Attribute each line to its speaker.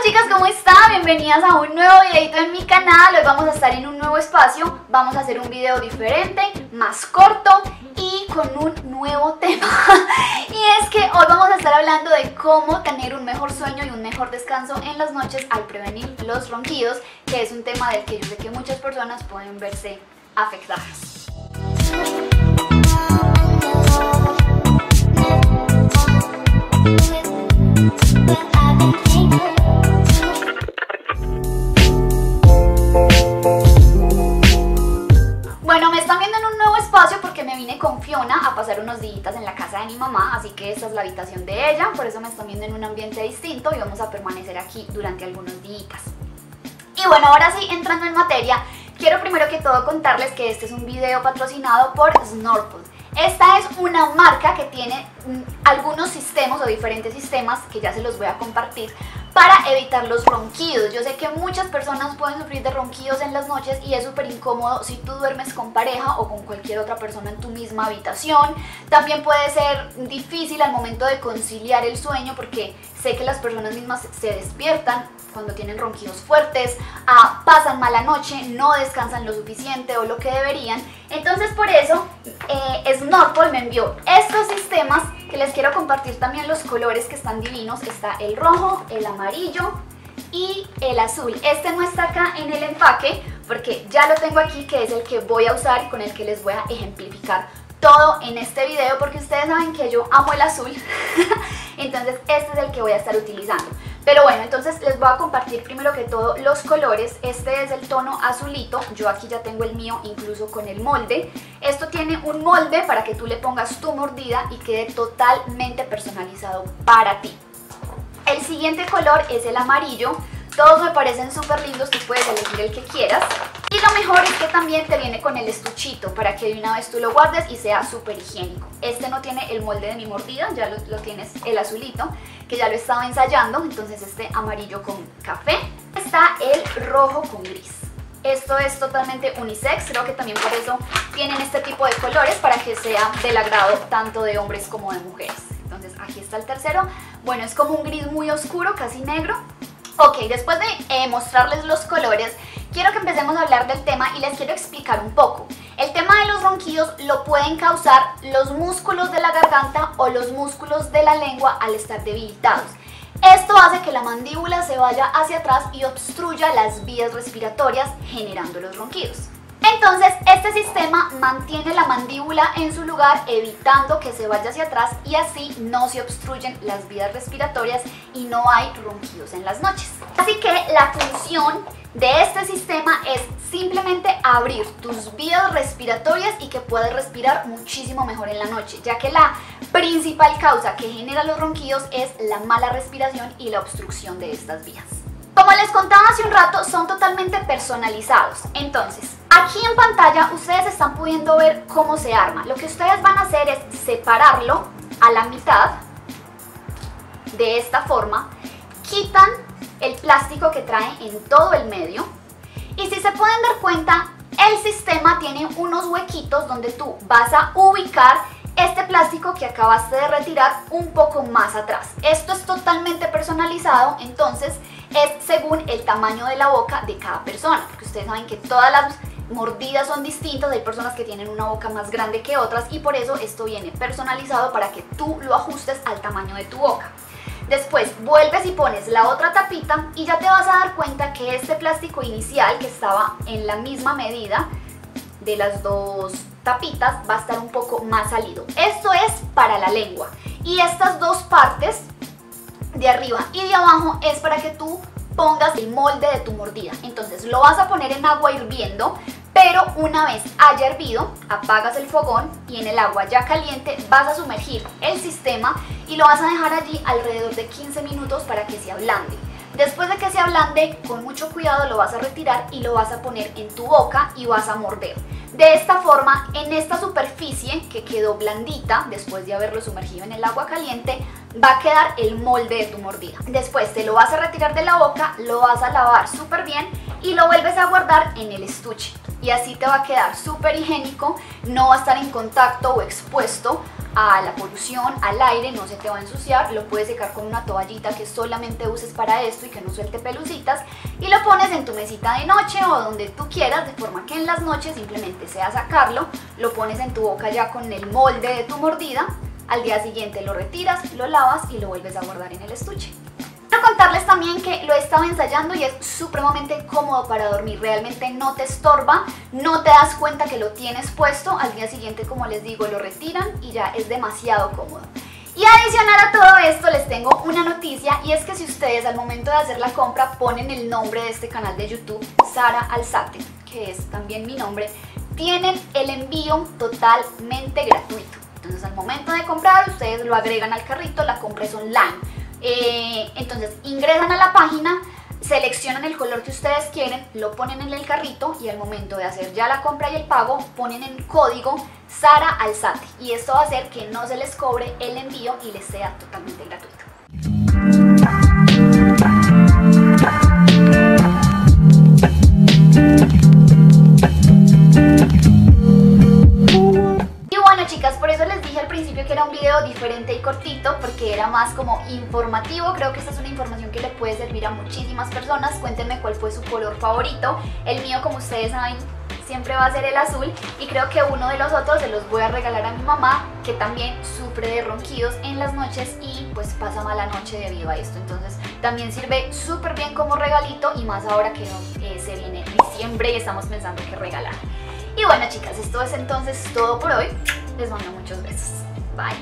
Speaker 1: chicas, ¿cómo están? Bienvenidas a un nuevo videito en mi canal. Hoy vamos a estar en un nuevo espacio. Vamos a hacer un video diferente, más corto y con un nuevo tema. Y es que hoy vamos a estar hablando de cómo tener un mejor sueño y un mejor descanso en las noches al prevenir los ronquidos, que es un tema del que yo sé que muchas personas pueden verse afectadas. Bueno, me están viendo en un nuevo espacio porque me vine con Fiona a pasar unos días en la casa de mi mamá, así que esta es la habitación de ella, por eso me están viendo en un ambiente distinto y vamos a permanecer aquí durante algunos días. Y bueno, ahora sí, entrando en materia, quiero primero que todo contarles que este es un video patrocinado por Snorkel. Esta es una marca que tiene algunos sistemas o diferentes sistemas que ya se los voy a compartir para evitar los ronquidos. Yo sé que muchas personas pueden sufrir de ronquidos en las noches y es súper incómodo si tú duermes con pareja o con cualquier otra persona en tu misma habitación. También puede ser difícil al momento de conciliar el sueño porque sé que las personas mismas se despiertan cuando tienen ronquidos fuertes, pasan mala noche, no descansan lo suficiente o lo que deberían. Entonces por eso Snorkel me envió estos sistemas que les quiero compartir también los colores que están divinos. Está el rojo, el amarillo y el azul. Este no está acá en el empaque porque ya lo tengo aquí, que es el que voy a usar y con el que les voy a ejemplificar todo en este video porque ustedes saben que yo amo el azul. Entonces este es el que voy a estar utilizando. Pero bueno, entonces les voy a compartir primero que todo los colores. Este es el tono azulito, yo aquí ya tengo el mío incluso con el molde. Esto tiene un molde para que tú le pongas tu mordida y quede totalmente personalizado para ti. El siguiente color es el amarillo. Todos me parecen súper lindos, tú puedes elegir el que quieras. Y lo mejor es que también te viene con el estuchito para que de una vez tú lo guardes y sea súper higiénico. Este no tiene el molde de mi mordida, ya lo tienes el azulito, que ya lo estaba ensayando. Entonces este amarillo con café. Está el rojo con gris. Esto es totalmente unisex, creo que también por eso tienen este tipo de colores, para que sea del agrado tanto de hombres como de mujeres. Entonces aquí está el tercero. Bueno, es como un gris muy oscuro, casi negro. Ok, después de mostrarles los colores, quiero que empecemos a hablar del tema y les quiero explicar un poco. El tema de los ronquidos lo pueden causar los músculos de la garganta o los músculos de la lengua al estar debilitados. Esto hace que la mandíbula se vaya hacia atrás y obstruya las vías respiratorias, generando los ronquidos. Entonces este sistema mantiene la mandíbula en su lugar, evitando que se vaya hacia atrás, y así no se obstruyen las vías respiratorias y no hay ronquidos en las noches. Así que la función de este sistema es simplemente abrir tus vías respiratorias y que puedas respirar muchísimo mejor en la noche, ya que la principal causa que genera los ronquidos es la mala respiración y la obstrucción de estas vías. Como les contaba hace un rato, son totalmente personalizados. Entonces, aquí en pantalla ustedes están pudiendo ver cómo se arma. Lo que ustedes van a hacer es separarlo a la mitad, de esta forma. Quitan el plástico que trae en todo el medio. Y si se pueden dar cuenta, el sistema tiene unos huequitos donde tú vas a ubicar este plástico que acabaste de retirar un poco más atrás. Esto es totalmente personalizado, entonces es según el tamaño de la boca de cada persona, porque ustedes saben que todas las mordidas son distintas. Hay personas que tienen una boca más grande que otras y por eso esto viene personalizado para que tú lo ajustes al tamaño de tu boca. Después vuelves y pones la otra tapita y ya te vas a dar cuenta que este plástico inicial, que estaba en la misma medida de las dos tapitas, va a estar un poco más salido. Esto es para la lengua, y estas dos partes de arriba y de abajo es para que tú pongas el molde de tu mordida. Entonces lo vas a poner en agua hirviendo, pero una vez haya hervido, apagas el fogón y en el agua ya caliente vas a sumergir el sistema y lo vas a dejar allí alrededor de 15 minutos para que se ablande. Después de que se ablande, con mucho cuidado lo vas a retirar y lo vas a poner en tu boca y vas a morder. De esta forma, en esta superficie que quedó blandita después de haberlo sumergido en el agua caliente, va a quedar el molde de tu mordida. Después te lo vas a retirar de la boca, lo vas a lavar súper bien y lo vuelves a guardar en el estuche. Y así te va a quedar súper higiénico, no va a estar en contacto o expuesto a la polución, al aire, no se te va a ensuciar. Lo puedes secar con una toallita que solamente uses para esto y que no suelte pelucitas, y lo pones en tu mesita de noche o donde tú quieras, de forma que en las noches simplemente sea sacarlo, lo pones en tu boca ya con el molde de tu mordida. Al día siguiente lo retiras, lo lavas y lo vuelves a guardar en el estuche. Quiero contarles también que lo he estado ensayando y es supremamente cómodo para dormir. Realmente no te estorba, no te das cuenta que lo tienes puesto. Al día siguiente, como les digo, lo retiran y ya es demasiado cómodo. Y adicional a todo esto les tengo una noticia, y es que si ustedes al momento de hacer la compra ponen el nombre de este canal de YouTube, Sara Alzate, que es también mi nombre, tienen el envío totalmente gratuito. Entonces al momento de comprar ustedes lo agregan al carrito, la compra es online. Entonces ingresan a la página, seleccionan el color que ustedes quieren, lo ponen en el carrito y al momento de hacer ya la compra y el pago ponen el código Sara Alzate, y esto va a hacer que no se les cobre el envío y les sea totalmente gratuito. Chicas, por eso les dije al principio que era un video diferente y cortito, porque era más como informativo. Creo que esta es una información que le puede servir a muchísimas personas. Cuéntenme cuál fue su color favorito. El mío, como ustedes saben, siempre va a ser el azul, y creo que uno de los otros se los voy a regalar a mi mamá, que también sufre de ronquidos en las noches y pues pasa mala noche debido a esto. Entonces también sirve súper bien como regalito, y más ahora que se viene diciembre y estamos pensando qué regalar. Y bueno, chicas, esto es entonces todo por hoy. Les mando muchos besos. Bye.